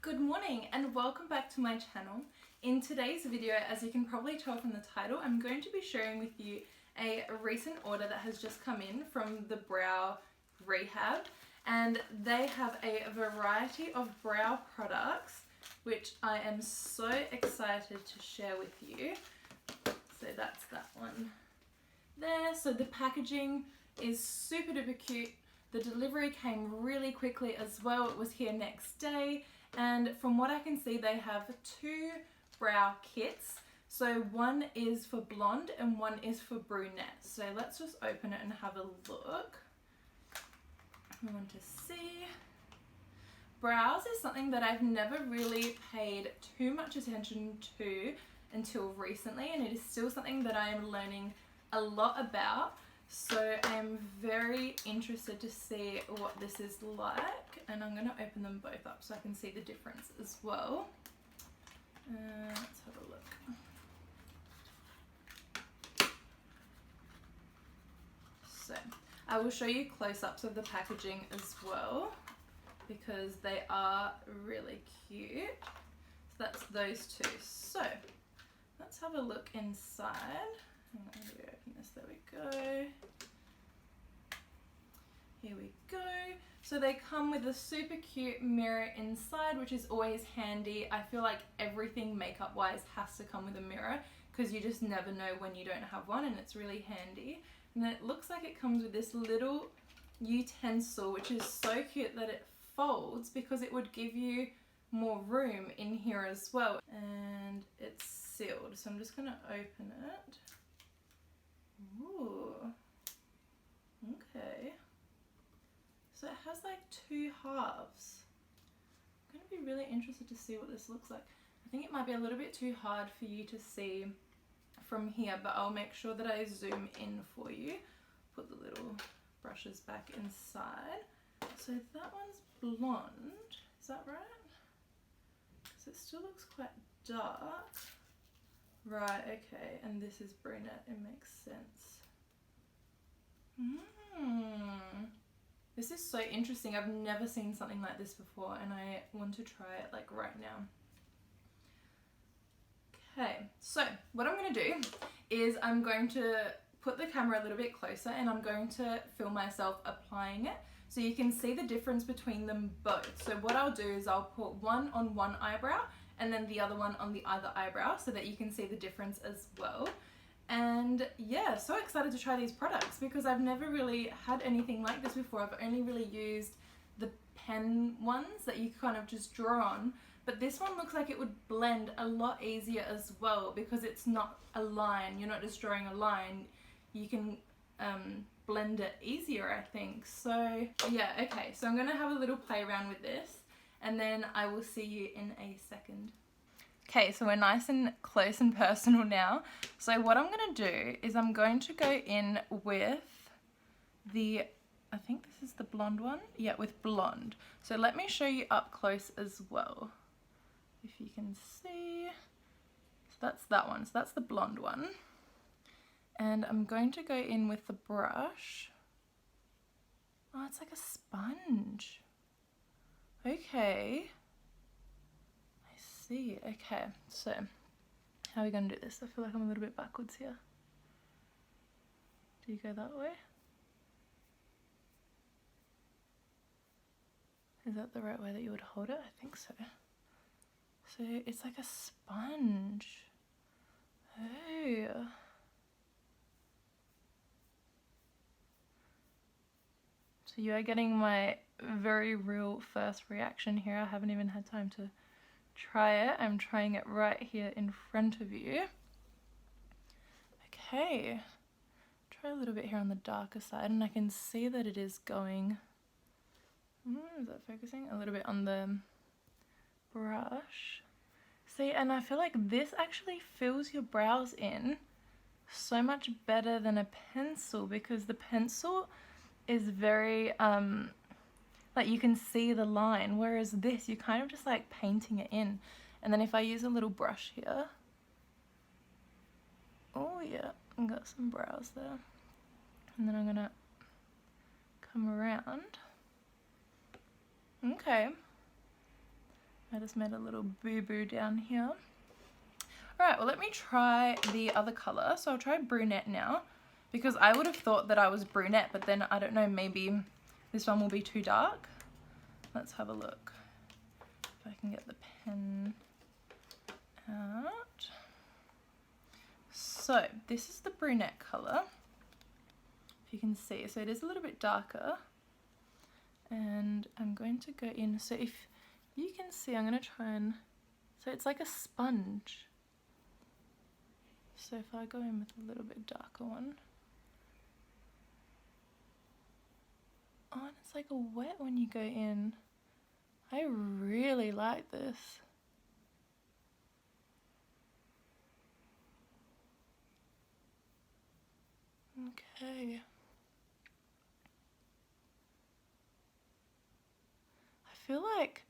Good morning and welcome back to my channel. In today's video, as you can probably tell from the title, I'm going to be sharing with you a recent order that has just come in from the brow Rehab, and they have a variety of brow products which I am so excited to share with you. So that's that one there. So the packaging is super duper cute. The delivery came really quickly as well. It was here next day. And from what I can see, they have two brow kits. So one is for blonde and one is for brunette. So let's just open it and have a look. I want to see. Brows is something that I've never really paid too much attention to until recently, and it is still something that I am learning a lot about. So I'm very interested to see what this is like, and I'm going to open them both up so I can see the difference as well. Let's have a look. So I will show you close-ups of the packaging as well because they are really cute. So that's those two. So let's have a look inside. I'm going to open this. There we go. Here we go. So they come with a super cute mirror inside, which is always handy. I feel like everything makeup wise has to come with a mirror because you just never know when you don't have one, and it's really handy. And then it looks like it comes with this little utensil, which is so cute that it folds because it would give you more room in here as well. And it's sealed, so I'm just going to open it. Ooh, okay. So it has like two halves. I'm going to be really interested to see what this looks like. I think it might be a little bit too hard for you to see from here, but I'll make sure that I zoom in for you. Put the little brushes back inside. So that one's blonde, is that right? Because it still looks quite dark. Right, okay, and this is brunette, it makes sense. This is so interesting. I've never seen something like this before and I want to try it like right now. Okay, so what I'm going to do is I'm going to put the camera a little bit closer and I'm going to film myself applying it so you can see the difference between them both. So what I'll do is I'll put one on one eyebrow and then the other one on the other eyebrow so that you can see the difference as well. And yeah, so excited to try these products because I've never really had anything like this before. I've only really used the pen ones that you kind of just draw on, but this one looks like it would blend a lot easier as well because it's not a line. You're not just drawing a line, you can blend it easier, I think. So yeah, okay, so I'm gonna have a little play around with this and then I will see you in a second. Okay, so we're nice and close and personal now. So what I'm going to do is I'm going to go in with the, I think this is the blonde one. Yeah, with blonde. So let me show you up close as well, if you can see. So that's that one. So that's the blonde one. And I'm going to go in with the brush. Oh, it's like a sponge. Okay. See, okay, so how are we going to do this? I feel like I'm a little bit backwards here. Do you go that way? Is that the right way that you would hold it? I think so. So it's like a sponge. Oh. So you are getting my very real first reaction here. I haven't even had time to try it. I'm trying it right here in front of you. Okay, try a little bit here on the darker side and I can see that it is going, is that focusing? A little bit on the brush. See, and I feel like this actually fills your brows in so much better than a pencil because the pencil is very like you can see the line, whereas this you're kind of just like painting it in. And then if I use a little brush here, oh yeah, I've got some brows there. And then I'm gonna come around. Okay, I just made a little boo-boo down here. Alright, well let me try the other colour. So I'll try Brunette now, because I would have thought that I was Brunette, but then I don't know, maybe this one will be too dark. Let's have a look. If I can get the pen out. So this is the Brunette colour, if you can see. So it is a little bit darker, and I'm going to go in. So if you can see, I'm going to try and, so it's like a sponge. So if I go in with a little bit darker one. Oh, and it's like a wet when you go in. I really like this. Okay. I feel like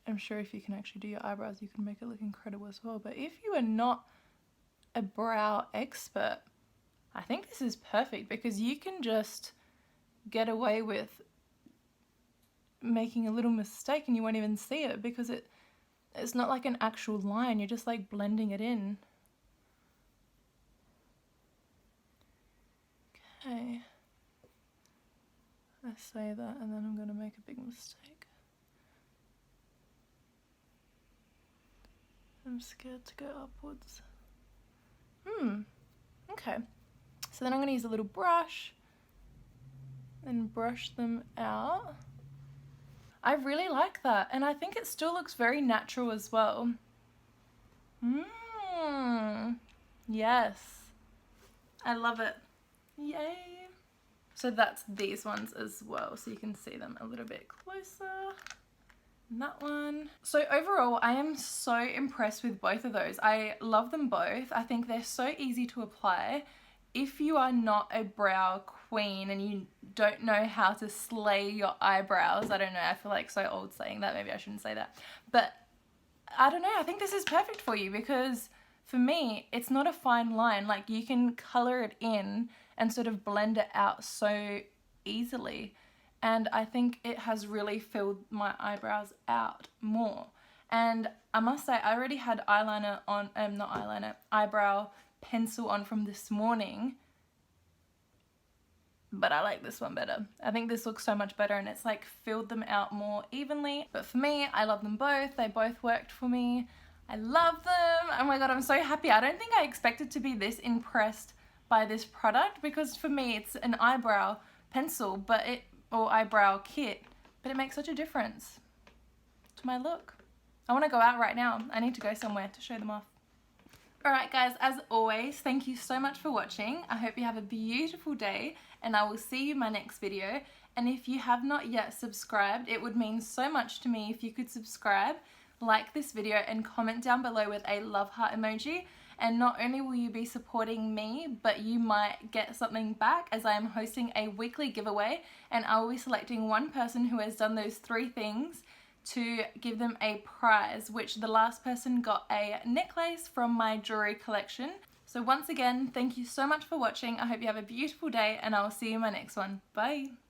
I'm sure if you can actually do your eyebrows, you can make it look incredible as well. But if you are not a brow expert, I think this is perfect, because you can just get away with making a little mistake and you won't even see it, because it's not like an actual line. You're just like blending it in. Okay. I say that and then I'm going to make a big mistake. I'm scared to go upwards. Okay. So then I'm going to use a little brush and brush them out. I really like that, and I think it still looks very natural as well. Yes. I love it. Yay. So that's these ones as well, so you can see them a little bit closer. And that one. So overall, I am so impressed with both of those. I love them both. I think they're so easy to apply. If you are not a brow queen and you don't know how to slay your eyebrows, I don't know, I feel like so old saying that, maybe I shouldn't say that. But I don't know, I think this is perfect for you, because for me, it's not a fine line. Like, you can colour it in and sort of blend it out so easily. And I think it has really filled my eyebrows out more. And I must say, I already had eyeliner on, eyebrow pencil on from this morning. But I like this one better. I think this looks so much better, and it's like filled them out more evenly. But for me, I love them both. They both worked for me. I love them. Oh my god, I'm so happy. I don't think I expected to be this impressed by this product, because for me, it's an eyebrow pencil, or eyebrow kit, but it makes such a difference to my look. I want to go out right now. I need to go somewhere to show them off. Alright guys, as always, thank you so much for watching. I hope you have a beautiful day, and I will see you in my next video. And if you have not yet subscribed, it would mean so much to me if you could subscribe, like this video, and comment down below with a love heart emoji. And not only will you be supporting me, but you might get something back, as I am hosting a weekly giveaway, and I will be selecting one person who has done those 3 things to give them a prize, which the last person got a necklace from my jewellery collection. So once again, thank you so much for watching. I hope you have a beautiful day, and I will see you in my next one. Bye!